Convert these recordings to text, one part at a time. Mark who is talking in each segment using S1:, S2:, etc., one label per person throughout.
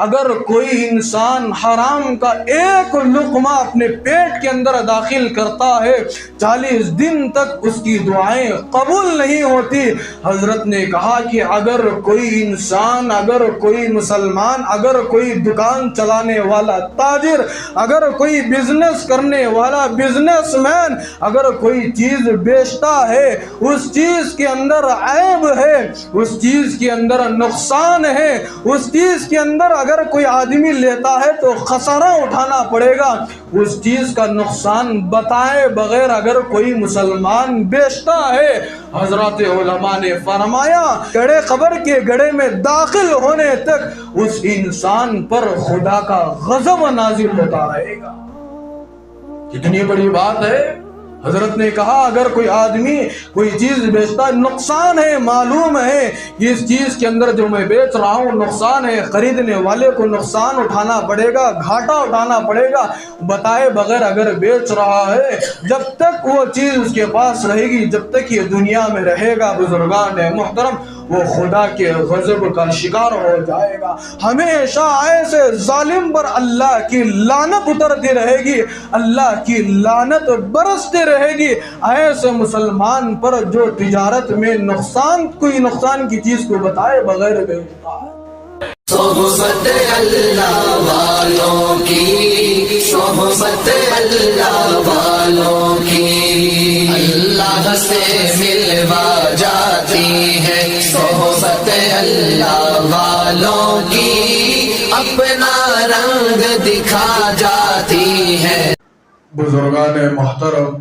S1: اگر کوئی انسان حرام کا ایک لقمہ اپنے پیٹ کے اندر داخل کرتا ہے 40 دن تک اس کی دعائیں قبول نہیں ہوتی۔ حضرت نے کہا کہ اگر کوئی انسان، اگر کوئی مسلمان، اگر کوئی دکان چلانے والا تاجر، اگر کوئی بزنس کرنے والا بزنس مین، اگر کوئی چیز بیچتا ہے، اس چیز کے اندر عیب ہے، اس چیز کے اندر نقصان ہے، اس چیز کے اندر اگر کوئی آدمی لیتا ہے تو خسارہ اٹھانا پڑے گا، اس چیز کا نقصان بتائے بغیر اگر کوئی مسلمان بیچتا ہے، حضرات علماء نے فرمایا گڑھے قبر کے گڑھے میں داخل ہونے تک اس انسان پر خدا کا غضب نازل ہوتا رہے گا۔ کتنی بڑی بات ہے۔ حضرت نے کہا اگر کوئی آدمی کوئی چیز بیچتا ہے، نقصان ہے، معلوم ہے کہ اس چیز کے اندر جو میں بیچ رہا ہوں نقصان ہے، خریدنے والے کو نقصان اٹھانا پڑے گا، گھاٹا اٹھانا پڑے گا، بتائے بغیر اگر بیچ رہا ہے، جب تک وہ چیز اس کے پاس رہے گی، جب تک یہ دنیا میں رہے گا، بزرگان محترم، وہ خدا کے غضب کا شکار ہو جائے گا۔ ہمیشہ ایسے ظالم پر اللہ کی لعنت اترتی رہے گی، اللہ کی لعنت برستی رہے گی۔ ایسے مسلمان پر جو تجارت میں کوئی نقصان کی چیز کو بتائے بغیر بیچتا ہے۔
S2: صحبت اللہ والوں کی، صحبت اللہ والوں کی اللہ سے ملوا جاتی ہے، صحبت اللہ والوں کی اپنا رنگ دکھا جاتی ہے۔
S1: بزرگان محترم،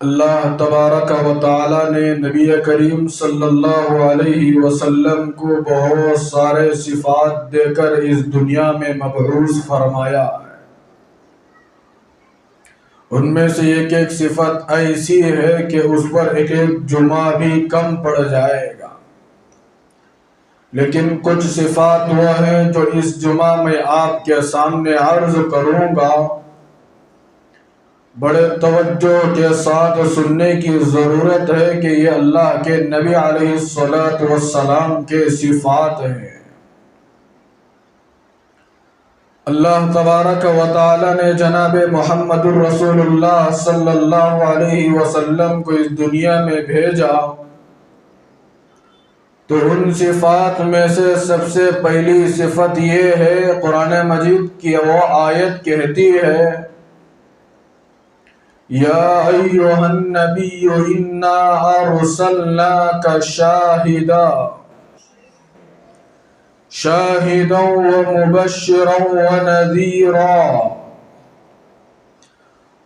S1: اللہ تبارک و تعالی نے نبی کریم صلی اللہ علیہ وسلم کو بہت سارے صفات دے کر اس دنیا میں مبعوث فرمایا ہے۔ ان میں سے ایک ایک صفت ایسی ہے کہ اس پر ایک ایک جمعہ بھی کم پڑ جائے گا، لیکن کچھ صفات وہ ہیں جو اس جمعہ میں آپ کے سامنے عرض کروں گا، بڑے توجہ کے ساتھ سننے کی ضرورت ہے کہ یہ اللہ کے نبی علیہ السلام کے صفات ہیں۔ اللہ تبارک و تعالی نے جناب محمد الرسول اللہ صلی اللہ علیہ وسلم کو اس دنیا میں بھیجا تو ان صفات میں سے سب سے پہلی صفت یہ ہے، قرآن مجید کی وہ آیت کہتی ہے یا ایھا النبی انا ارسلناک شاہدا ومبشرا ونذیرا۔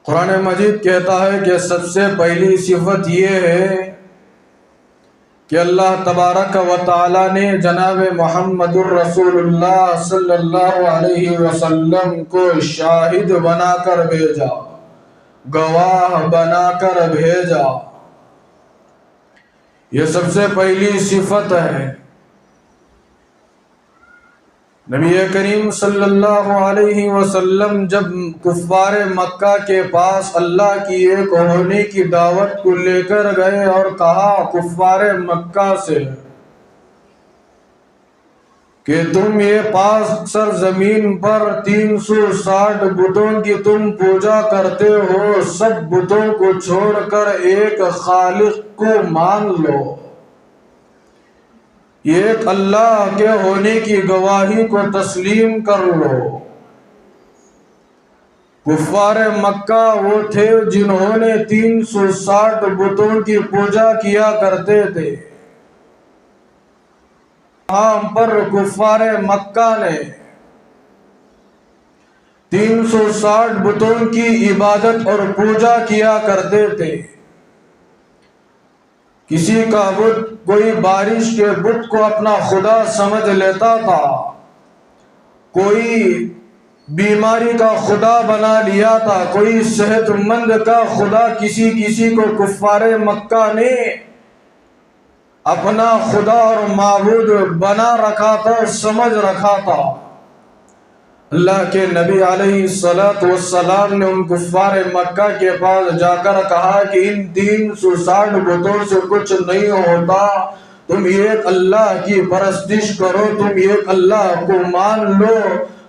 S1: قرآن مجید کہتا ہے کہ سب سے پہلی صفت یہ ہے کہ اللہ تبارک و تعالی نے جناب محمد الرسول اللہ صلی اللہ علیہ وسلم کو شاہد بنا کر بھیجا، گواہ بنا کر بھیجا۔ یہ سب سے پہلی صفت ہے۔ نبی کریم صلی اللہ علیہ وسلم جب کفار مکہ کے پاس اللہ کی ایک ہونے کی دعوت کو لے کر گئے اور کہا کفار مکہ سے کہ تم یہ پاک سرزمین پر 360 بتوں کی تم پوجا کرتے ہو، سب بتوں کو چھوڑ کر ایک خالق کو مان لو، ایک اللہ کے ہونے کی گواہی کو تسلیم کر لو۔ کفار مکہ وہ تھے جنہوں نے 360 بتوں کی پوجا کیا کرتے تھے۔ ہم پر کفار مکہ نے 360 بتوں کی عبادت اور پوجا کیا کرتے تھے۔ کسی کا بت، کوئی بارش کے بت کو اپنا خدا سمجھ لیتا تھا، کوئی بیماری کا خدا بنا لیا تھا، کوئی صحت مند کا خدا، کسی کو کفار مکہ نے اپنا خدا اور معبود بنا رکھا تھا، سمجھ رکھا تھا۔ اللہ کے نبی علیہ السلام نے ان کفار مکہ کے پاس جا کر کہا کہ ان 360 بتوں سے کچھ نہیں ہوتا تم ایک اللہ کی پرستش کرو، تم ایک اللہ کو مان لو،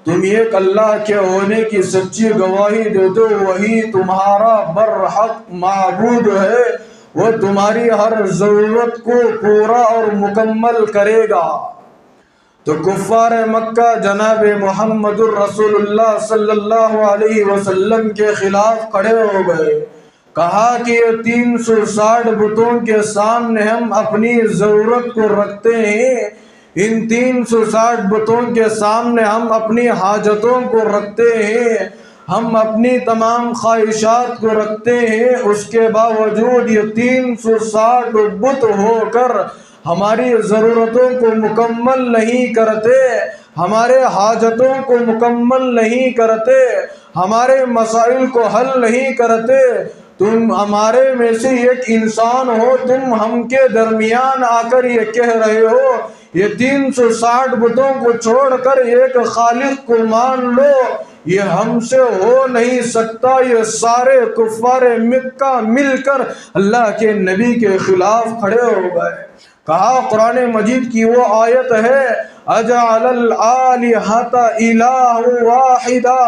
S1: تم ایک اللہ کے ہونے کی سچی گواہی دے دو، وہی تمہارا برحق معبود ہے، وہ تمہاری ہر ضرورت کو پورا اور مکمل کرے گا۔ تو کفار مکہ جناب محمد الرسول اللہ صلی اللہ علیہ وسلم کے خلاف کھڑے ہو گئے، کہا کہ یہ 360 بتوں کے سامنے ہم اپنی ضرورت کو رکھتے ہیں، ان 360 بتوں کے سامنے ہم اپنی حاجتوں کو رکھتے ہیں، ہم اپنی تمام خواہشات کو رکھتے ہیں، اس کے باوجود یہ 360 بت ہو کر ہماری ضرورتوں کو مکمل نہیں کرتے، ہمارے حاجتوں کو مکمل نہیں کرتے، ہمارے مسائل کو حل نہیں کرتے۔ تم ہمارے میں سے ایک انسان ہو، تم ہم کے درمیان آ کر یہ کہہ رہے ہو یہ 360 بتوں کو چھوڑ کر ایک خالق کو مان لو، یہ ہم سے ہو نہیں سکتا۔ یہ سارے کفار مکہ مل کر اللہ کے نبی کے خلاف کھڑے ہو گئے۔ کہا قرآن مجید کی وہ آیت ہے اجعل الآلہۃ الہ واحدا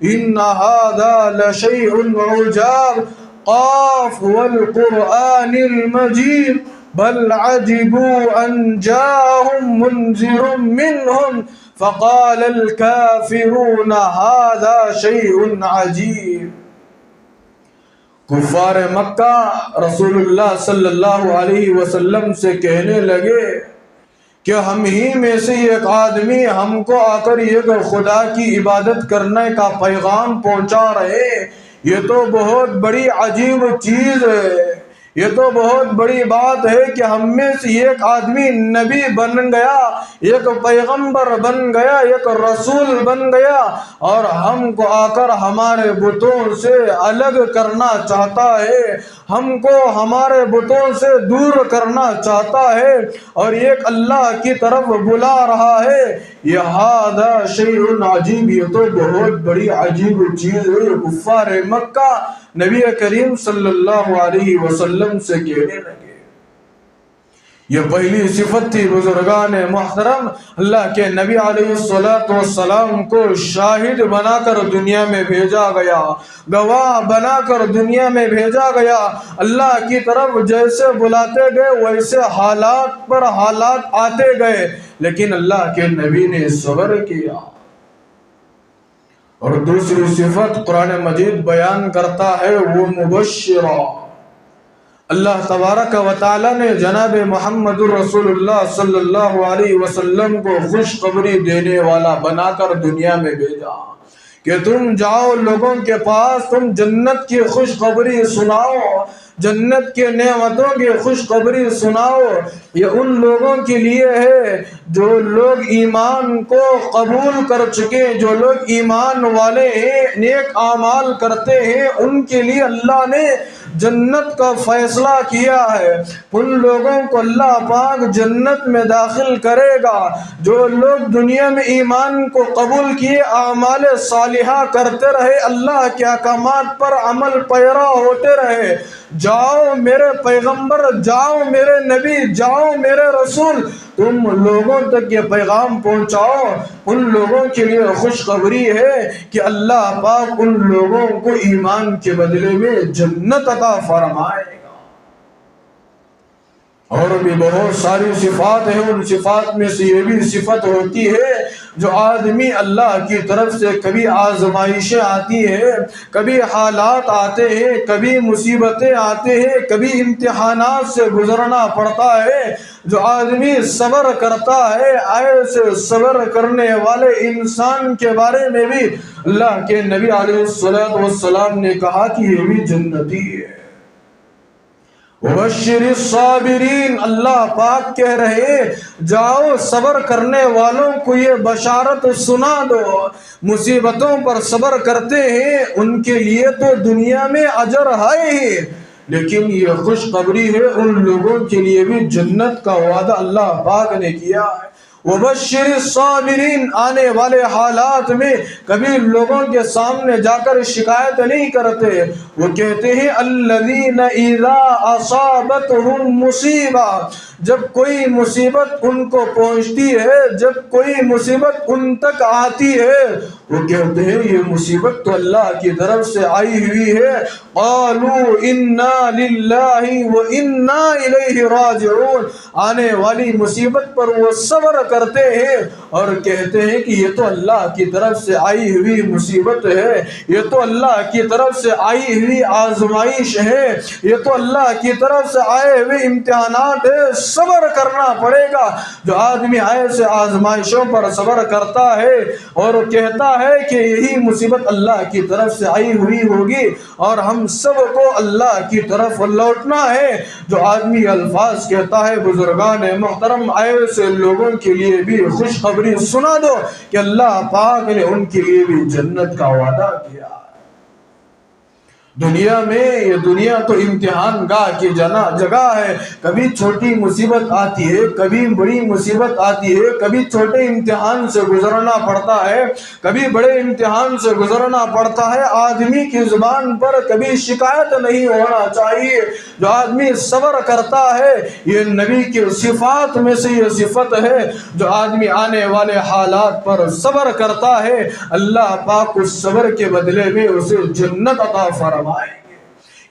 S1: ان ھذا لشیء عجاب قاف والقرآن المجید بل عجبوا ان جاءهم منذر منهم فقال الكافرون هذا شیء عجیب۔ کفار مکہ رسول اللہ صلی اللہ علیہ وسلم سے کہنے لگے کہ ہم ہی میں سے ایک آدمی ہم کو آ کر یہ خدا کی عبادت کرنے کا پیغام پہنچا رہے، یہ تو بہت بڑی عجیب چیز ہے، یہ تو بہت بڑی بات ہے کہ ہم میں سے ایک آدمی نبی بن گیا، ایک پیغمبر بن گیا، ایک رسول بن گیا، اور ہم کو آ کر ہمارے بتوں سے الگ کرنا چاہتا ہے، ہم کو ہمارے بتوں سے دور کرنا چاہتا ہے، اور ایک اللہ کی طرف بلا رہا ہے۔ یہ ھذا شیء عجیب، یہ تو بہت بڑی عجیب چیز ہے۔ کفار مکہ نبی کریم صلی اللہ علیہ وسلم سے کہنے لگے۔ یہ پہلی صفت تھی بزرگان محترم، اللہ کے نبی علیہ السلام کو شاہد بنا کر دنیا میں بھیجا گیا، گواہ بنا کر دنیا میں بھیجا گیا، اللہ کی طرف جیسے بلاتے گئے ویسے حالات پر حالات آتے گئے، لیکن اللہ کے نبی نے صبر کیا۔ اور دوسری صفت قرآن مجید بیان کرتا ہے وہ مبشرہ، اللہ تبارک و تعالی نے جناب محمد الرسول اللہ صلی اللہ علیہ وسلم کو خوشخبری دینے والا بنا کر دنیا میں بھیجا کہ تم جاؤ لوگوں کے پاس، تم جنت کی خوشخبری سناؤ، جنت کے نعمتوں کی خوشخبری سناؤ۔ یہ ان لوگوں کے لیے ہے جو لوگ ایمان کو قبول کر چکے، جو لوگ ایمان والے ہیں، نیک اعمال کرتے ہیں، ان کے لیے اللہ نے جنت کا فیصلہ کیا ہے۔ ان لوگوں کو اللہ پاک جنت میں داخل کرے گا جو لوگ دنیا میں ایمان کو قبول کیے، اعمال صالحہ کرتے رہے، اللہ کے احکامات پر عمل پیرا ہوتے رہے۔ جاؤ میرے پیغمبر، جاؤ میرے نبی، جاؤ میرے رسول، تم لوگوں تک یہ پیغام پہنچاؤ۔ ان لوگوں کے لیے خوشخبری ہے کہ اللہ پاک ان لوگوں کو ایمان کے بدلے میں جنت عطا فرمائے گا۔ اور بھی بہت ساری صفات ہیں، ان صفات میں سے یہ بھی صفت ہوتی ہے جو آدمی اللہ کی طرف سے کبھی آزمائشیں آتی ہیں، کبھی حالات آتے ہیں، کبھی مصیبتیں آتے ہیں، کبھی امتحانات سے گزرنا پڑتا ہے، جو آدمی صبر کرتا ہے، ایسے صبر کرنے والے انسان کے بارے میں بھی اللہ کے نبی علیہ السلام نے کہا کہ یہ بھی جنتی ہے۔ وبشر الصابرین، اللہ پاک کہہ رہے جاؤ صبر کرنے والوں کو یہ بشارت سنا دو، مصیبتوں پر صبر کرتے ہیں ان کے لیے تو دنیا میں اجر ہے ہی، لیکن یہ خوشخبری ہے ان لوگوں کے لیے بھی جنت کا وعدہ اللہ پاک نے کیا ہے۔ وبشر الصابرین، آنے والے حالات میں کبھی لوگوں کے سامنے جا کر شکایت نہیں کرتے، وہ کہتے ہیں الذین اذا اصابتهم مصیبہ، جب کوئی مصیبت ان کو پہنچتی ہے، جب کوئی مصیبت ان تک آتی ہے، وہ کہتے ہیں یہ مصیبت تو اللہ کی طرف سے آئی ہوئی ہے۔ قالوا انا للہ وانا الیہ راجعون، آنے والی مصیبت پر وہ صبر کرتے ہیں اور کہتے ہیں کہ یہ تو اللہ کی طرف سے آئی ہوئی مصیبت ہے، یہ تو اللہ کی طرف سے آئی ہوئی آزمائش ہے، یہ تو اللہ کی طرف سے آئے ہوئے امتحانات ہے، صبر کرنا پڑے گا۔ جو آدمی ایسے آزمائشوں پر صبر کرتا ہے اور کہتا ہے کہ یہی مصیبت اللہ کی طرف سے آئی ہوئی ہوگی اور ہم سب کو اللہ کی طرف لوٹنا ہے، جو آدمی الفاظ کہتا ہے، بزرگان محترم ایسے لوگوں کے لیے بھی خوشخبری سنا دو کہ اللہ پاک نے ان کے لیے بھی جنت کا وعدہ کیا۔ دنیا میں، یہ دنیا تو امتحان گاہ کی جگہ ہے، کبھی چھوٹی مصیبت آتی ہے، کبھی بڑی مصیبت آتی ہے، کبھی چھوٹے امتحان سے گزرنا پڑتا ہے، کبھی بڑے امتحان سے گزرنا پڑتا ہے۔ آدمی کی زبان پر کبھی شکایت نہیں ہونا چاہیے۔ جو آدمی صبر کرتا ہے، یہ نبی کی صفات میں سے یہ صفت ہے، جو آدمی آنے والے حالات پر صبر کرتا ہے، اللہ پاک اس صبر کے بدلے میں اسے جنت عطا فرمائے۔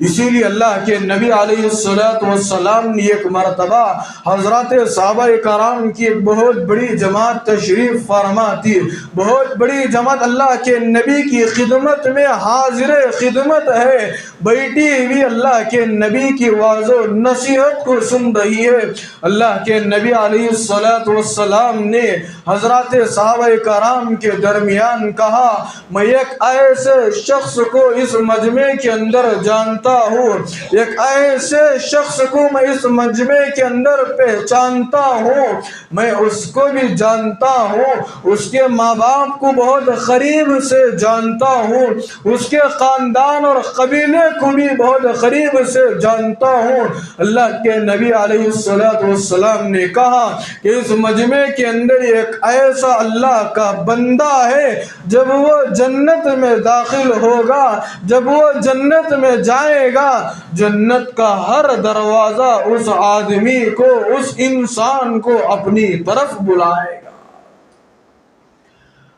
S1: اسی لیے اللہ کے نبی علیہ السلام نے ایک مرتبہ حضرات صحابہ کرام کی ایک بہت بڑی جماعت تشریف فرما تھی، بہت بڑی جماعت اللہ کے نبی کی خدمت میں حاضر خدمت ہے، بیٹھی ہوئی اللہ کے نبی کی واعظ و نصیحت کو سن رہی ہے۔ اللہ کے نبی علیہ السلام نے حضرات صحابہ کرام کے درمیان کہا، میں ایک ایسے شخص کو اس مجمع کے اندر جانتا ہوں، ایک ایسے شخص کو میں اس مجمع کے اندر پہچانتا ہوں، میں اس کو بھی جانتا ہوں، اس کے ماں باپ کو بہت قریب سے جانتا ہوں، اس کے خاندان اور قبیلے کو بھی بہت قریب سے جانتا ہوں۔ اللہ کے نبی علیہ السلام نے کہا کہ اس مجمع کے اندر ایک ایسا اللہ کا بندہ ہے، جب وہ جنت میں داخل ہوگا، جب وہ جنت میں جائے گا، جنت کا ہر دروازہ اس آدمی کو، اس انسان کو اپنی طرف بلائے گا۔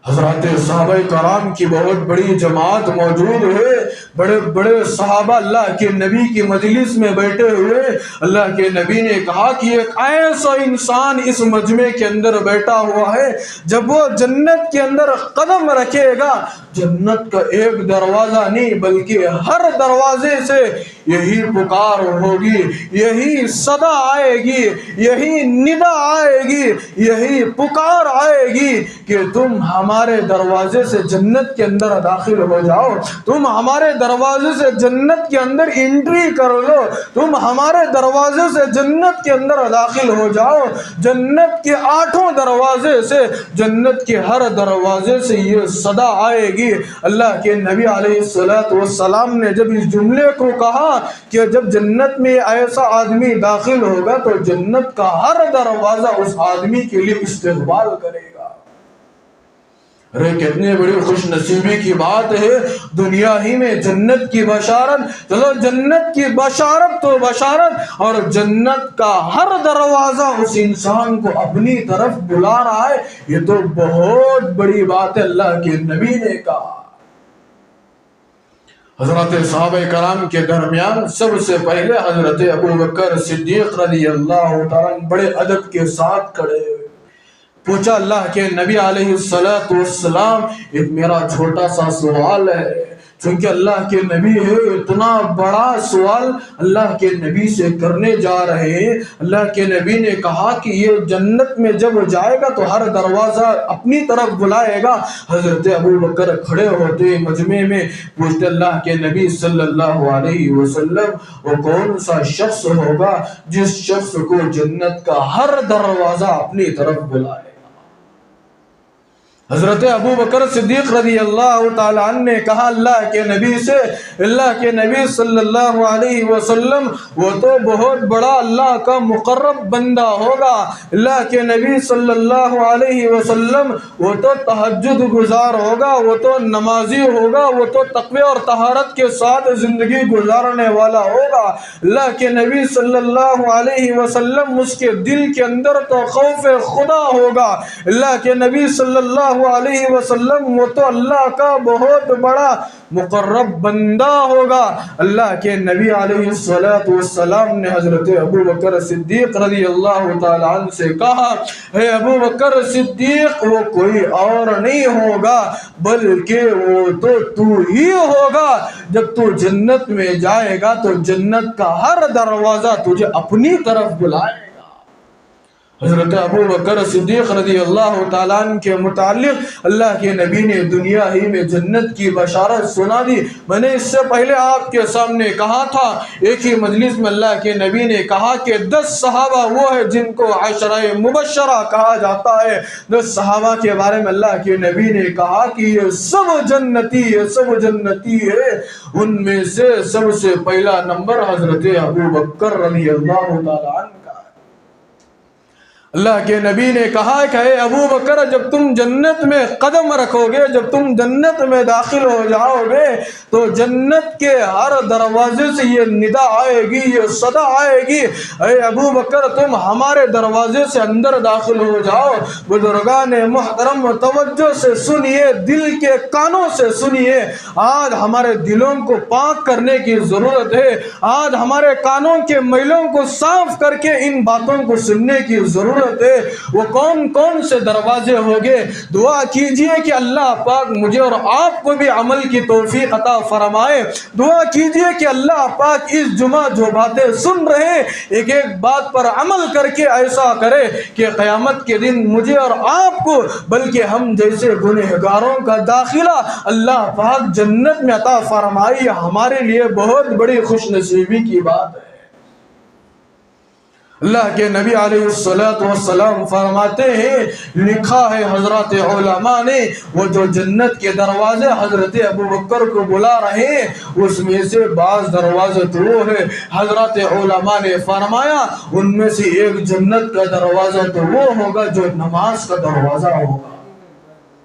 S1: حضرات صحابہ کرام کی بہت بڑی جماعت موجود ہے، بڑے بڑے صحابہ اللہ کے نبی کی مجلس میں بیٹھے ہوئے۔ اللہ کے نبی نے کہا کہ ایک ایسا انسان اس مجمع کے اندر بیٹھا ہوا ہے، جب وہ جنت کے اندر قدم رکھے گا، جنت کا ایک دروازہ نہیں بلکہ ہر دروازے سے یہی پکار ہوگی، یہی صدا آئے گی، یہی ندا آئے گی، یہی پکار آئے گی کہ تم ہمارے دروازے سے جنت کے اندر داخل ہو جاؤ، تم ہمارے دروازے سے جنت کے اندر انٹری کر لو، تم ہمارے دروازے سے جنت کے اندر داخل ہو جاؤ۔ جنت کے 8 دروازے سے، جنت کے ہر دروازے سے یہ صدا آئے گی۔ اللہ کے نبی علیہ السلام نے جب اس جملے کو کہا کہ جب جنت میں ایسا آدمی داخل ہوگا تو جنت کا ہر دروازہ اس آدمی کے لیے استقبال کرے گا۔ ارے کتنے بڑی خوش نصیبی کی بات ہے، دنیا ہی میں جنت کی بشارت۔ چلو جنت کی بشارت تو بشارت، اور جنت کا ہر دروازہ اس انسان کو اپنی طرف بلا رہا ہے، یہ تو بہت بڑی بات ہے۔ اللہ کے نبی نے کہا۔ حضرت صحابہ کرام کے درمیان سب سے پہلے حضرت ابوبکر صدیق رضی اللہ تعالیٰ بڑے ادب کے ساتھ کھڑے ہوئے، پوچھا اللہ کے نبی علیہ السلام، ایک میرا چھوٹا سا سوال ہے، چونکہ اللہ کے نبی ہے، اتنا بڑا سوال اللہ کے نبی سے کرنے جا رہے ہیں۔ اللہ کے نبی نے کہا کہ یہ جنت میں جب جائے گا تو ہر دروازہ اپنی طرف بلائے گا۔ حضرت ابوبکر کھڑے ہوتے مجمع میں، پوچھتے اللہ کے نبی صلی اللہ علیہ وسلم، وہ کون سا شخص ہوگا جس شخص کو جنت کا ہر دروازہ اپنی طرف بلائے؟ حضرت ابو بکر صدیق رضی اللہ تعالیٰ عنہ نے کہا اللہ کے نبی سے، اللہ کے نبی صلی اللہ علیہ وسلم وہ تو بہت بڑا اللہ کا مقرب بندہ ہوگا، اللہ کے نبی صلی اللہ علیہ وسلم وہ تو تہجد گزار ہوگا، وہ تو نمازی ہوگا، وہ تو تقوی اور طہارت کے ساتھ زندگی گزارنے والا ہوگا۔ اللہ کے نبی صلی اللہ علیہ وسلم اس کے دل کے اندر تو خوف خدا ہوگا، اللہ کے نبی صلی اللہ علیہ وسلم وہ تو اللہ کا بہت بڑا مقرب بندہ ہوگا۔ اللہ کے نبی علیہ السلام نے حضرت ابو بکر صدیق رضی اللہ تعالیٰ عنہ سے کہا، اے ابو بکر صدیق وہ کوئی اور نہیں ہوگا بلکہ وہ تو ہی ہوگا۔ جب تو جنت میں جائے گا تو جنت کا ہر دروازہ تجھے اپنی طرف بلائے گا۔ حضرت ابو بکر صدیق رضی اللہ تعالیٰ عنہ کے متعلق اللہ کے نبی نے دنیا ہی میں جنت کی بشارت سنا دی۔ میں نے اس سے پہلے آپ کے سامنے کہا تھا، ایک ہی مجلس میں اللہ کے نبی نے کہا کہ 10 صحابہ وہ ہے جن کو عشرہ مبشرہ کہا جاتا ہے۔ 10 صحابہ کے بارے میں اللہ کے نبی نے کہا کہ یہ سب جنتی ہے، سب جنتی ہے۔ ان میں سے سب سے پہلا نمبر حضرت ابو بکر رضی اللہ تعالیٰ عنہ۔ اللہ کے نبی نے کہا کہ اے ابو بکر جب تم جنت میں قدم رکھو گے، جب تم جنت میں داخل ہو جاؤ گے تو جنت کے ہر دروازے سے یہ ندا آئے گی، یہ صدا آئے گی، اے ابو بکر تم ہمارے دروازے سے اندر داخل ہو جاؤ۔ بزرگان محترم توجہ سے سنیے، دل کے کانوں سے سنیے، آج ہمارے دلوں کو پاک کرنے کی ضرورت ہے، آج ہمارے کانوں کے میلوں کو صاف کر کے ان باتوں کو سننے کی ضرورت ہے۔ وہ کون کون سے دروازے ہوگے؟ دعا کیجئے کہ اللہ پاک مجھے اور آپ کو بھی عمل کی توفیق عطا فرمائے۔ دعا کیجئے کہ اللہ پاک اس جمعہ جو باتیں سن رہے ایک ایک بات پر عمل کر کے ایسا کرے کہ قیامت کے دن مجھے اور آپ کو بلکہ ہم جیسے گنہگاروں کا داخلہ اللہ پاک جنت میں عطا فرمائے۔ ہمارے لیے بہت بڑی خوش نصیبی کی بات ہے۔ اللہ کے نبی علیہ السلام فرماتے ہیں، لکھا ہے حضرات علماء نے، وہ جو جنت کے دروازے حضرت ابو بکر کو بلا رہے ہیں اس میں سے بعض دروازے تو وہ ہے، حضرات علماء نے فرمایا ان میں سے ایک جنت کا دروازہ تو وہ ہوگا جو نماز کا دروازہ ہوگا۔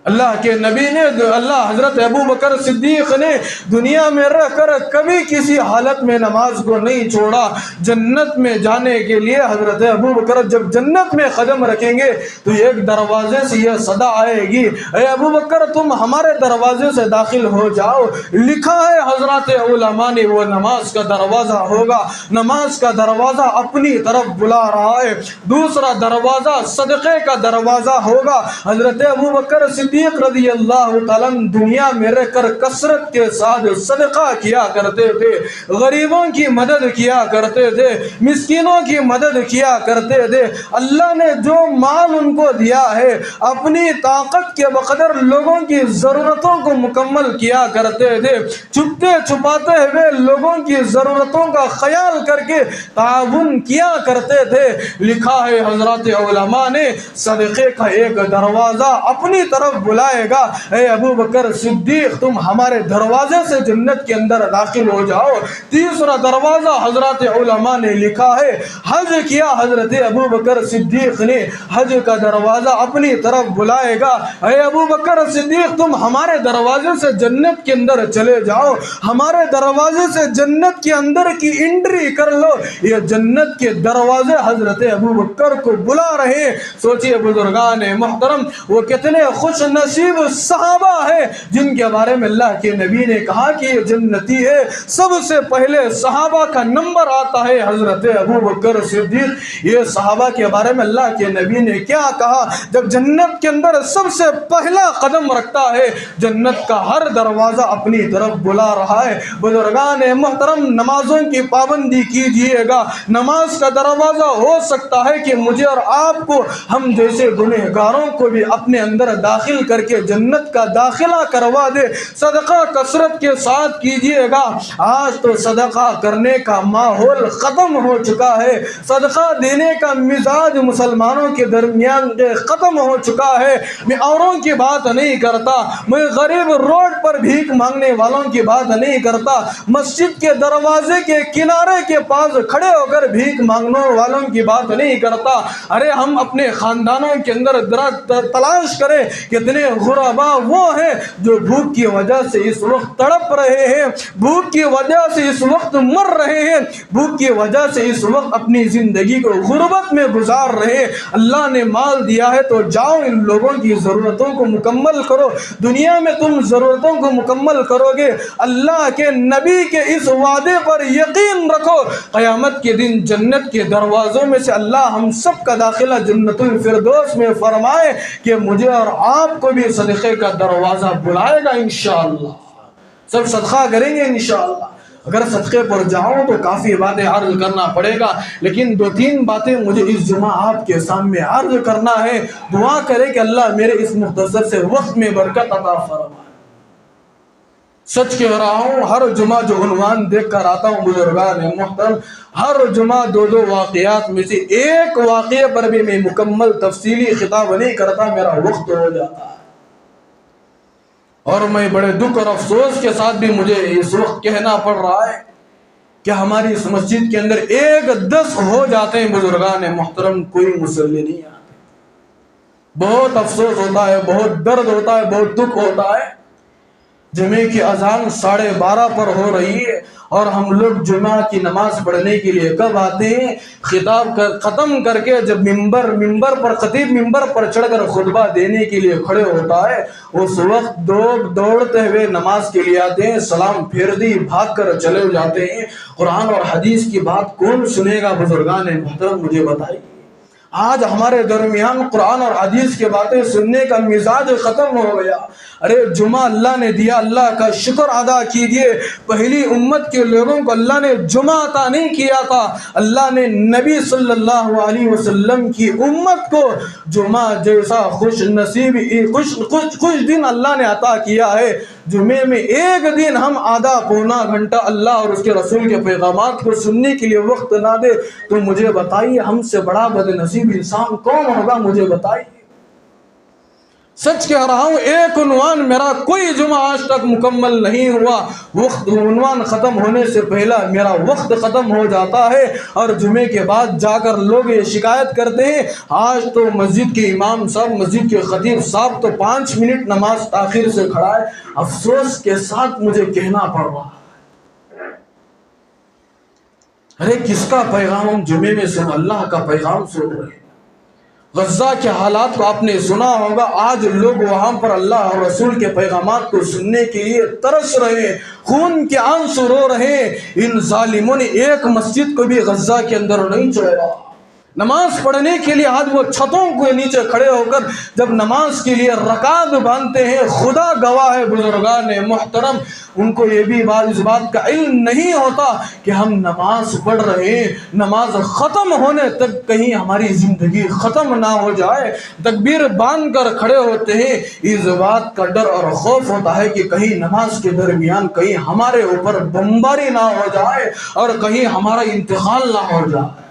S1: اللہ کے نبی نے، اللہ حضرت ابو بکر صدیق نے دنیا میں رہ کر کبھی کسی حالت میں نماز کو نہیں چھوڑا۔ جنت میں جانے کے لیے حضرت ابو بکر جب جنت میں قدم رکھیں گے تو ایک دروازے سے یہ صدا آئے گی، اے ابو بکر تم ہمارے دروازے سے داخل ہو جاؤ۔ لکھا ہے حضرات علماء نے وہ نماز کا دروازہ ہوگا، نماز کا دروازہ اپنی طرف بلا رہا ہے۔ دوسرا دروازہ صدقے کا دروازہ ہوگا۔ حضرت ابو بکر صدیق رضی اللہ تعالیٰ دنیا میں رہ کر کثرت کے ساتھ صدقہ کیا کرتے تھے، غریبوں کی مدد کیا کرتے تھے، مسکینوں کی مدد کیا کرتے تھے۔ اللہ نے جو مال ان کو دیا ہے اپنی طاقت کے بقدر لوگوں کی ضرورتوں کو مکمل کیا کرتے تھے، چھپتے چھپاتے ہوئے لوگوں کی ضرورتوں کا خیال کر کے تعاون کیا کرتے تھے۔ لکھا ہے حضرات علماء نے صدقے کا ایک دروازہ اپنی طرف بلائے گا، اے ابو بکر صدیق تم ہمارے دروازے سے جنت کے اندر داخل ہو جاؤ۔ تیسرا دروازہ حضرات علماء نے لکھا ہے، حج کیا حضرت ابو بکر صدیق نے، حج کا دروازہ اپنی طرف بلائے گا، اے ابو بکر صدیق تم ہمارے دروازے سے جنت کے اندر چلے جاؤ، ہمارے دروازے سے جنت کے اندر کی انٹری کر لو۔ یہ جنت کے دروازے حضرت ابو بکر کو بلا رہے ہیں۔ سوچئے بزرگان محترم وہ کتنے خوش نصیب صحابہ ہے جن کے بارے میں اللہ کے نبی نے کہا کہ یہ جنتی ہے۔ سب سے پہلے صحابہ کا نمبر آتا ہے حضرت ابو بکر صدیق۔ یہ صحابہ کے بارے میں اللہ کے نبی نے کیا کہا؟ جب جنت کے اندر سب سے پہلا قدم رکھتا ہے جنت کا ہر دروازہ اپنی طرف بلا رہا ہے۔ بزرگان محترم نمازوں کی پابندی کیجئے گا۔ نماز کا دروازہ ہو سکتا ہے کہ مجھے اور آپ کو، ہم جیسے گنہگاروں کو بھی اپنے اندر داخل حاصل کر کے جنت کا داخلہ کروا دے۔ صدقہ کثرت کے ساتھ کیجئے گا۔ آج تو صدقہ کرنے کا ماحول ختم ہو چکا ہے، صدقہ دینے کا مزاج مسلمانوں کے درمیان ختم ہو چکا ہے۔ میں اوروں کی بات نہیں کرتا، میں غریب روڈ پر بھیک مانگنے والوں کی بات نہیں کرتا، مسجد کے دروازے کے کنارے کے پاس کھڑے ہو کر بھیک مانگنے والوں کی بات نہیں کرتا۔ ارے ہم اپنے خاندانوں کے اندر تلاش کریں کتنے غربا وہ ہیں جو بھوک کی وجہ سے اس وقت تڑپ رہے ہیں، بھوک کی وجہ سے اس وقت مر رہے ہیں، بھوک کی وجہ سے اس وقت اپنی زندگی کو غربت میں گزار رہے ہیں۔ اللہ نے مال دیا ہے تو جاؤ ان لوگوں کی ضرورتوں کو مکمل کرو۔ دنیا میں تم ضرورتوں کو مکمل کرو گے، اللہ کے نبی کے اس وعدے پر یقین رکھو، قیامت کے دن جنت کے دروازوں میں سے اللہ ہم سب کا داخلہ جنت الفردوس میں فرمائے کہ مجھے اور آپ کو بھی صدقے کا دروازہ بلائے گا انشاءاللہ۔ سب صدقہ کریں گے انشاءاللہ۔ اگر صدقے پر جاؤں تو کافی باتیں عرض کرنا پڑے گا، لیکن 2-3 باتیں مجھے اس جمعہ آپ کے سامنے عرض کرنا ہے۔ دعا کرے کہ اللہ میرے اس مختصر سے وقت میں برکت عطا فرمائے۔ سچ کہہ رہا ہوں، ہر جمعہ جو عنوان دیکھ کر آتا ہوں بزرگان محترم، ہر جمعہ 2 واقعات میں سے ایک واقعے پر بھی میں مکمل تفصیلی خطاب نہیں کرتا، میرا وقت ہو جاتا ہے۔ اور میں بڑے دکھ اور افسوس کے ساتھ بھی مجھے اس وقت کہنا پڑ رہا ہے کہ ہماری اس مسجد کے اندر 1-10 ہو جاتے ہیں بزرگان محترم، کوئی مصلی نہیں آتے۔ بہت افسوس ہوتا ہے، بہت درد ہوتا ہے، بہت دکھ ہوتا ہے۔ جمعے کی اذان 12:30 پر ہو رہی ہے اور ہم لوگ جمعہ کی نماز پڑھنے کے لیے کب آتے ہیں؟ خطاب ختم کر کے جب ممبر پر خطیب ممبر پر چڑھ کر خطبہ دینے کے لیے کھڑے ہوتا ہے، اس وقت دوڑتے ہوئے نماز کے لیے آتے ہیں، سلام پھیر دی، بھاگ کر چلے جاتے ہیں۔ قرآن اور حدیث کی بات کون سنے گا بزرگان محترم، مجھے بتائیے۔ آج ہمارے درمیان قرآن اور حدیث کی باتیں سننے کا مزاج ختم ہو گیا۔ ارے جمعہ اللہ نے دیا، اللہ کا شکر ادا کیجئے۔ پہلی امت کے لوگوں کو اللہ نے جمعہ عطا نہیں کیا تھا، اللہ نے نبی صلی اللہ علیہ وسلم کی امت کو جمعہ جیسا خوش دن اللہ نے عطا کیا ہے۔ جمعے میں ایک دن ہم آدھا پونا گھنٹہ اللہ اور اس کے رسول کے پیغامات کو سننے کے لیے وقت نہ دے تو مجھے بتائیے ہم سے بڑا بد نصیب انسان کون ہوگا؟ مجھے بتائیے۔ سچ کہہ رہا ہوں، ایک عنوان میرا کوئی جمعہ آج تک مکمل نہیں ہوا، عنوان ختم ہونے سے پہلا میرا وقت ختم ہو جاتا ہے، اور جمعے کے بعد جا کر لوگ یہ شکایت کرتے ہیں آج تو مسجد کے امام صاحب، مسجد کے خطیب صاحب تو 5 منٹ نماز تاخیر سے کھڑا ہے۔ افسوس کے ساتھ مجھے کہنا پڑ رہا ہے، ارے کس کا پیغام ہم جمعے میں سن؟ اللہ کا پیغام سن رہے ہیں۔ غزہ کے حالات کو آپ نے سنا ہوگا، آج لوگ وہاں پر اللہ اور رسول کے پیغامات کو سننے کے لیے ترس رہے ہیں، خون کے آنسو رو رہے ہیں۔ ان ظالموں نے ایک مسجد کو بھی غزہ کے اندر نہیں چھوڑا۔ نماز پڑھنے کے لیے آج وہ چھتوں کے نیچے کھڑے ہو کر جب نماز کے لیے رکعت باندھتے ہیں، خدا گواہ ہے بزرگان محترم، ان کو یہ بھی اس بات کا علم نہیں ہوتا کہ ہم نماز پڑھ رہے ہیں، نماز ختم ہونے تک کہیں ہماری زندگی ختم نہ ہو جائے۔ تکبیر باندھ کر کھڑے ہوتے ہیں، اس بات کا ڈر اور خوف ہوتا ہے کہ کہیں نماز کے درمیان کہیں ہمارے اوپر بمباری نہ ہو جائے اور کہیں ہمارا انتقال نہ ہو جائے۔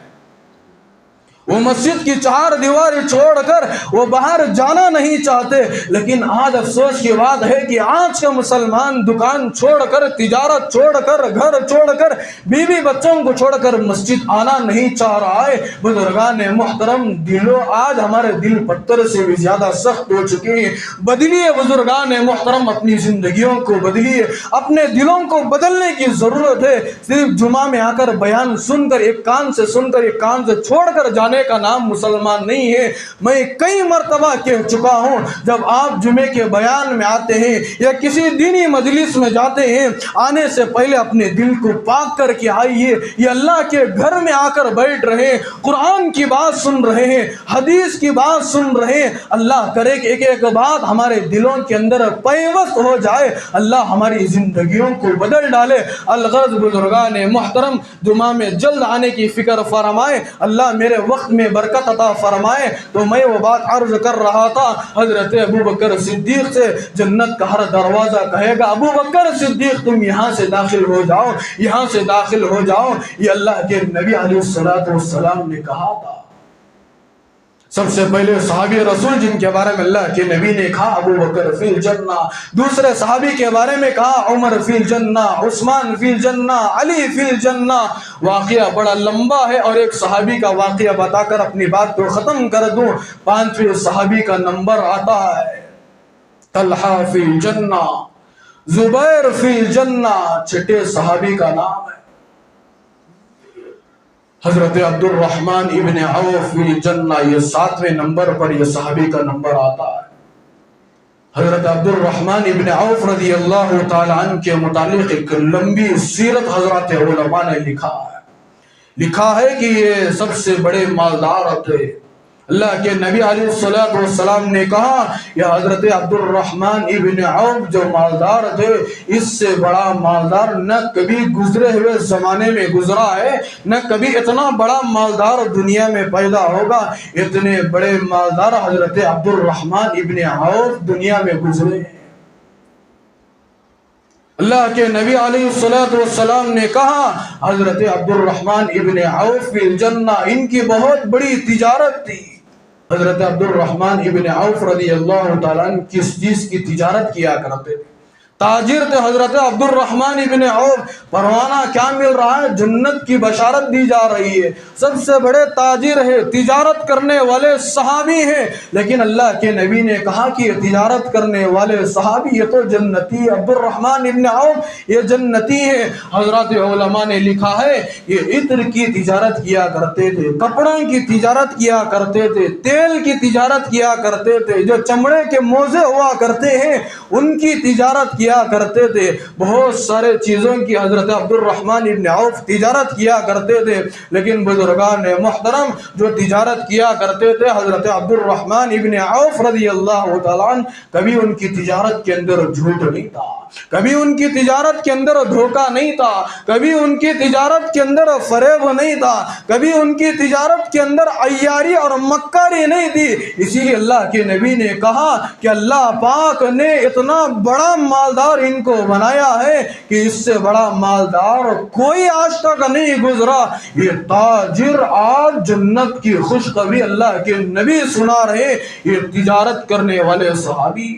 S1: وہ مسجد کی 4 دیواری چھوڑ کر وہ باہر جانا نہیں چاہتے، لیکن آج افسوس کی بات ہے کہ آج کا مسلمان دکان چھوڑ کر، تجارت چھوڑ کر، گھر چھوڑ کر، بیوی بچوں کو چھوڑ کر مسجد آنا نہیں چاہ رہا ہے۔ بزرگان محترم، آج ہمارے دل پتھر سے بھی زیادہ سخت ہو چکے ہیں۔ بدلیے بزرگان محترم، اپنی زندگیوں کو بدلیے، اپنے دلوں کو بدلنے کی ضرورت ہے۔ صرف جمعہ میں آ کر بیان سن کر، ایک کان سے سن کر ایک کان سے چھوڑ کر جانے کا نام مسلمان نہیں ہے۔ میں کئی مرتبہ کہہ چکا ہوں، جب آپ جمعے کے بیان میں آتے ہیں یا کسی دینی مجلس میں جاتے ہیں، آنے سے پہلے اپنے دل کو پاک کر کے آئیے۔ یہ اللہ کے گھر میں آ کر بیٹھ رہے ہیں، قرآن کی بات سن رہے ہیں، حدیث کی بات سن رہے ہیں۔ اللہ کرے کہ ایک ایک بات ہمارے دلوں کے اندر پیوست ہو جائے، اللہ ہماری زندگیوں کو بدل ڈالے۔ الغرض بزرگان محترم، جمعہ میں جلد آنے کی فکر فرمائے۔ اللہ میرے وقت وقت میں برکت عطا فرمائے۔ تو میں وہ بات عرض کر رہا تھا حضرت ابو بکر صدیق سے، جنت کا ہر دروازہ کہے گا ابو بکر صدیق تم یہاں سے داخل ہو جاؤ، یہاں سے داخل ہو جاؤ۔ یہ اللہ کے نبی علیہ السلام نے کہا تھا۔ سب سے پہلے صحابی رسول جن کے بارے میں اللہ کے نبی نے کہا ابو بکر فی الجنہ، دوسرے صحابی کے بارے میں کہا عمر فی الجنہ، عثمان فی الجنہ، علی فی الجنہ۔ واقعہ بڑا لمبا ہے اور ایک صحابی کا واقعہ بتا کر اپنی بات کو ختم کر دوں۔ 5ویں صحابی کا نمبر آتا ہے طلحہ فی الجنہ، زبیر فی الجنہ، 6 صحابی کا نام ہے حضرت عبد الرحمن ابن عوف فی الجنہ۔ یہ 7ویں نمبر پر یہ صحابی کا نمبر آتا ہے۔ حضرت عبد الرحمن ابن عوف رضی اللہ تعالی عنہ کے متعلق ایک لمبی سیرت حضرت علماء نے لکھا ہے کہ یہ سب سے بڑے مالدار تھے۔ اللہ کے نبی علیہ السلام نے کہا کہ حضرت عبد الرحمن ابن عوف جو مالدار تھے، اس سے بڑا مالدار نہ کبھی گزرے ہوئے زمانے میں گزرا ہے، نہ کبھی اتنا بڑا مالدار دنیا میں پیدا ہوگا۔ اتنے بڑے مالدار حضرت عبد الرحمن ابن عوف دنیا میں گزرے ہیں۔ اللہ کے نبی علیہ السلام نے کہا حضرت عبد الرحمن ابن عوف فی الجنہ، ان کی بہت بڑی تجارت تھی۔ حضرت عبد الرحمن ابن عوف رضی اللہ تعالیٰ عنہ کس چیز کی تجارت کیا کرتے تھے؟ تاجر تھے حضرت عبد الرحمن ابن عوف۔ پروانہ کیا مل رہا ہے؟ جنت کی بشارت دی جا رہی ہے۔ سب سے بڑے تاجر ہیں، تجارت کرنے والے صحابی ہیں، لیکن اللہ کے نبی نے کہا کہ یہ تجارت کرنے والے صحابی یہ تو جنتی، عبد الرحمن ابن عوف یہ جنتی ہے۔ حضرات علماء نے لکھا ہے یہ عطر کی تجارت کیا کرتے تھے، کپڑوں کی تجارت کیا کرتے تھے، تیل کی تجارت کیا کرتے تھے، جو چمڑے کے موزے ہوا کرتے ہیں ان کی تجارت کیا کرتے تھے، بہت سارے چیزوں کی حضرت عبد الرحمن ابن عوف تجارت کیا کرتے تھے۔ لیکن بزرگان محترم جو تجارت کیا کرتے تھے حضرت عبد الرحمن ابن عوف رضی اللہ تعالیٰ عنہ، کبھی ان کی تجارت کے اندر جھوٹ نہیں تھا، کبھی ان کی تجارت کے اندر دھوکہ نہیں تھا، کبھی ان کی تجارت کے اندر فریب نہیں تھا، کبھی ان کی تجارت کے اندر عیاری اور مکاری نہیں تھی۔ اسی لیے اللہ کے نبی نے کہا کہ اللہ پاک نے اتنا بڑا مالدار ان کو بنایا ہے کہ اس سے بڑا مالدار کوئی آج تک نہیں گزرا۔ یہ تاجر آج جنت کی خوشخبری اللہ کے نبی سنا رہے، یہ تجارت کرنے والے صحابی۔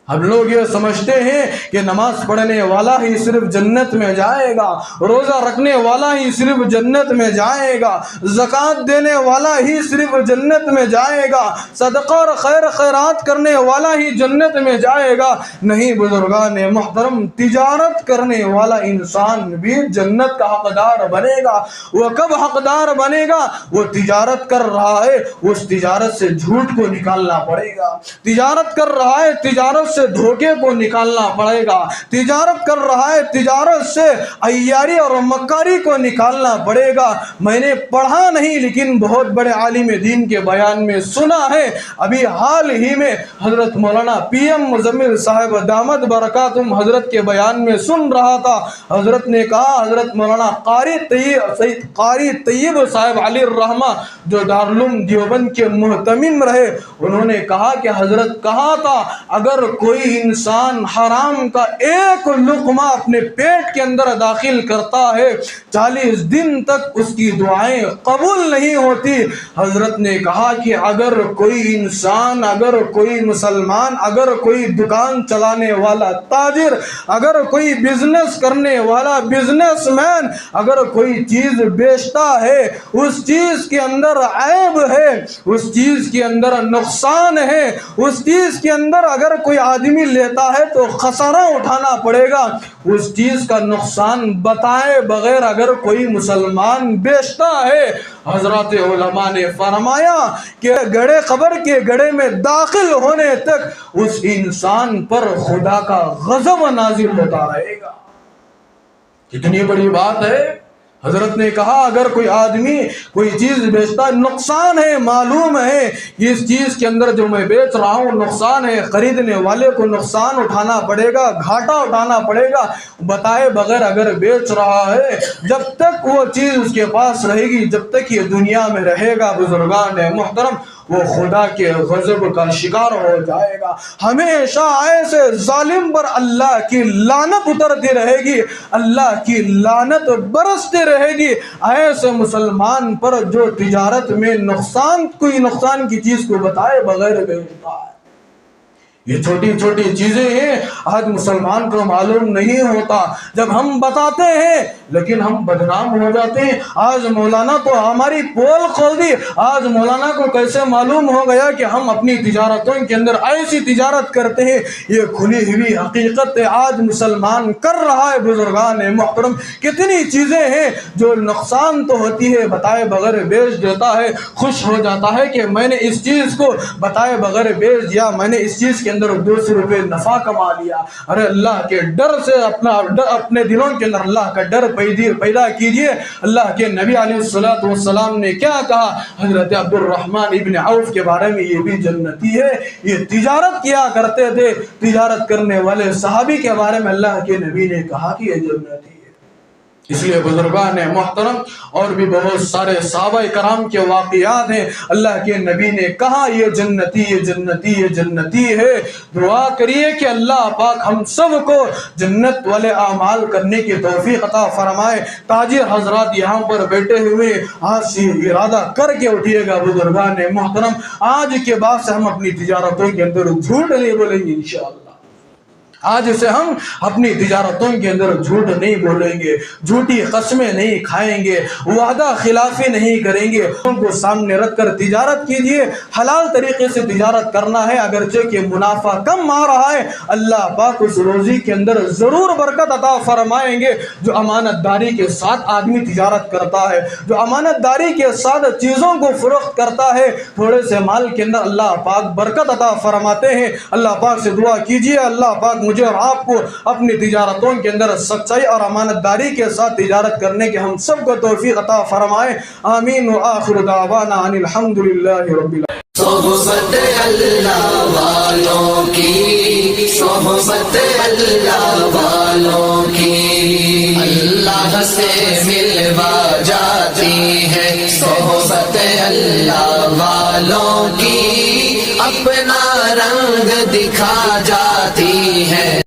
S1: ہم لوگ یہ سمجھتے ہیں کہ نماز پڑھنے والا ہی صرف جنت میں جائے گا، روزہ رکھنے والا ہی صرف جنت میں جائے گا، زکوٰۃ دینے والا ہی صرف جنت میں جائے گا، صدقہ اور خیرات کرنے والا ہی جنت میں جائے گا۔ نہیں بزرگان محترم، تجارت کرنے والا انسان بھی جنت کا حقدار بنے گا۔ وہ کب حقدار بنے گا؟ وہ تجارت کر رہا ہے، اس تجارت سے جھوٹ کو نکالنا پڑے گا، تجارت کر رہا ہے، تجارت سے دھوکے کو نکالنا پڑے گا، تجارت کر رہا ہے، تجارت سے عیاری اور مکاری کو نکالنا پڑے گا۔ میں نے پڑھا نہیں لیکن بہت بڑے عالم دین کے بیان میں سنا ہے۔ ابھی حال ہی میں حضرت مولانا پی ایم مزمل صاحب دامت برکاتہم حضرت کے بیان میں سن رہا تھا، حضرت نے کہا، حضرت مولانا قاری طیب صاحب علی الرحمہ جو دارالعلوم دیوبند کے محتمم رہے، انہوں نے کہا کہ حضرت کہا تھا اگر کوئی انسان حرام کا ایک لقمہ اپنے پیٹ کے اندر داخل کرتا ہے 40 دن تک اس کی دعائیں قبول نہیں ہوتی۔ حضرت نے کہا کہ اگر کوئی انسان، اگر کوئی مسلمان، اگر کوئی دکان چلانے والا تاجر، اگر کوئی بزنس کرنے والا بزنس مین، اگر کوئی چیز بیچتا ہے، اس چیز کے اندر عیب ہے، اس چیز کے اندر نقصان ہے، اس چیز کے اندر اگر کوئی آدمی لیتا ہے تو خسارہ اٹھانا پڑے گا، اس چیز کا نقصان بتائے بغیر اگر کوئی مسلمان بیچتا ہے، حضرات علماء نے فرمایا کہ گڑھے قبر کے گڑھے میں داخل ہونے تک اس انسان پر خدا کا غضب نازل ہوتا رہے گا۔ کتنی بڑی بات ہے۔ حضرت نے کہا اگر کوئی آدمی کوئی چیز بیچتا ہے، نقصان ہے، معلوم ہے کہ اس چیز کے اندر جو میں بیچ رہا ہوں نقصان ہے، خریدنے والے کو نقصان اٹھانا پڑے گا، گھاٹا اٹھانا پڑے گا، بتائے بغیر اگر بیچ رہا ہے، جب تک وہ چیز اس کے پاس رہے گی، جب تک یہ دنیا میں رہے گا بزرگان محترم، وہ خدا کے غضب کا شکار ہو جائے گا۔ ہمیشہ ایسے ظالم پر اللہ کی لعنت اترتی رہے گی، اللہ کی لعنت برستی رہے گی ایسے مسلمان پر جو تجارت میں کوئی نقصان کی چیز کو بتائے بغیر بیچتا ہے۔ یہ چھوٹی چھوٹی چیزیں ہیں، آج مسلمان کو معلوم نہیں ہوتا، جب ہم بتاتے ہیں لیکن ہم بدنام ہو جاتے ہیں۔ آج مولانا تو ہماری پول کھول دی، آج مولانا کو کیسے معلوم ہو گیا کہ ہم اپنی تجارتوں کے اندر ایسی تجارت کرتے ہیں؟ یہ کھلی ہوئی حقیقت ہے، آج مسلمان کر رہا ہے بزرگان محترم۔ کتنی چیزیں ہیں جو نقصان تو ہوتی ہے، بتائے بغیر بیچ دیتا ہے، خوش ہو جاتا ہے کہ میں نے اس چیز کو بتائے بغیر بیچ دیا، میں نے اس چیز کے اندر 200 روپے نفع کما لیا۔ ارے اللہ کے ڈر سے اپنے دلوں کے اندر اللہ کا ڈر پیدا کیجئے۔ اللہ کے نبی علیہ السلام نے کیا کہا؟ حضرت عبد الرحمن ابن عوف کے بارے میں، یہ بھی جنتی ہے، یہ تجارت کیا کرتے تھے۔ تجارت کرنے والے صحابی کے بارے میں اللہ کے نبی نے کہا کہ یہ جنتی ہے۔ اس لیے بزرگان محترم اور بھی بہت سارے صحابہ کرام کے واقعات ہیں، اللہ کے نبی نے کہا یہ جنتی، یہ جنتی، یہ جنتی ہے۔ دعا کریے کہ اللہ پاک ہم سب کو جنت والے اعمال کرنے کی توفیق عطا فرمائے۔ تاجر حضرات یہاں پر بیٹھے ہوئے آج سے ارادہ کر کے اٹھیے گا بزرگان محترم، آج کے بعد سے ہم اپنی تجارتوں کے اندر جھوٹ نہیں بولیں گے انشاءاللہ۔ آج سے ہم اپنی تجارتوں کے اندر جھوٹ نہیں بولیں گے، جھوٹی قسمیں نہیں کھائیں گے، وعدہ خلافی نہیں کریں گے۔ ان کو سامنے رکھ کر تجارت کیجئے، حلال طریقے سے تجارت کرنا ہے، اگرچہ کہ منافع کم آ رہا ہے، اللہ پاک اس روزی کے اندر ضرور برکت عطا فرمائیں گے۔ جو امانت داری کے ساتھ آدمی تجارت کرتا ہے، جو امانت داری کے ساتھ چیزوں کو فروخت کرتا ہے، تھوڑے سے مال کے اندر اللہ پاک برکت عطا فرماتے ہیں۔ اللہ پاک سے دعا کیجئے اللہ پاک مجھے اور آپ کو اپنی تجارتوں کے اندر سچائی اور امانت داری کے ساتھ تجارت کرنے کے ہم سب کو توفیق عطا فرمائے، آمین۔ وآخر دعوانا ان الحمدللہ رب العالمین۔
S2: صحبت اللہ والوں کی، صحبت اللہ والوں کی، اللہ سے ملوا جاتی ہے۔ صحبت اللہ والوں کی اپنا رنگ دکھا جاتی ہے۔